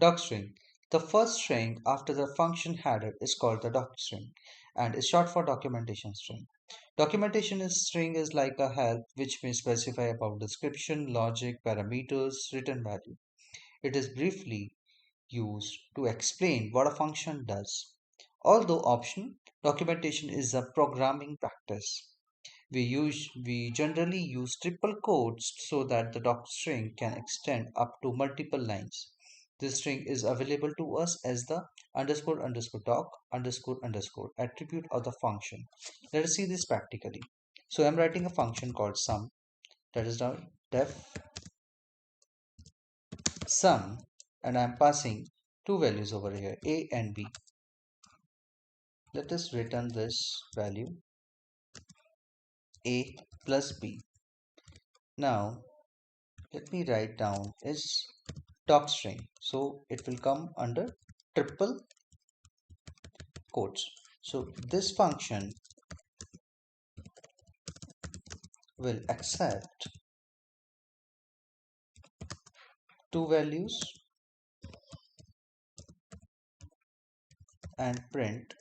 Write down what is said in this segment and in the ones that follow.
Docstring. The first string after the function header is called the docstring and is short for documentation string. Documentation string is like a help which may specify about description, logic, parameters, written value. It is briefly used to explain what a function does. Although optional, documentation is a programming practice. We generally use triple quotes so that the docstring can extend up to multiple lines. This string is available to us as the underscore underscore doc underscore underscore attribute of the function. Let us see this practically. So I'm writing a function called sum, that is now def sum, and I'm passing two values over here, a and b. Let us return this value a plus b. Now let me write down is docstring, so it will come under triple quotes. So this function will accept two values and print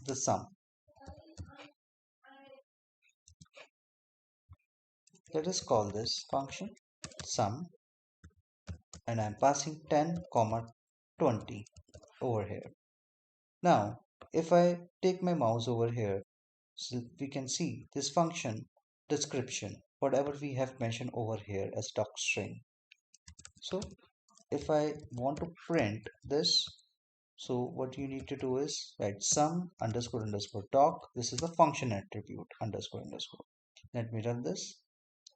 the sum. Let us call this function sum, and I'm passing 10 comma 20 over here. Now if I take my mouse over here, so we can see this function description, whatever we have mentioned over here as docstring. So if I want to print this, so what you need to do is write sum underscore underscore doc. This is the function attribute underscore underscore. Let me run this.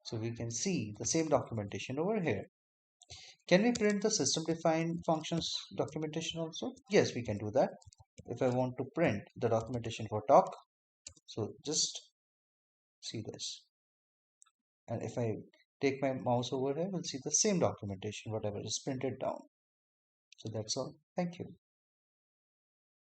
So we can see the same documentation over here. Can we print the system defined functions documentation also? Yes, we can do that. If I want to print the documentation for doc, so just see this. And if I take my mouse over here, we'll see the same documentation, whatever is printed down. So that's all. Thank you.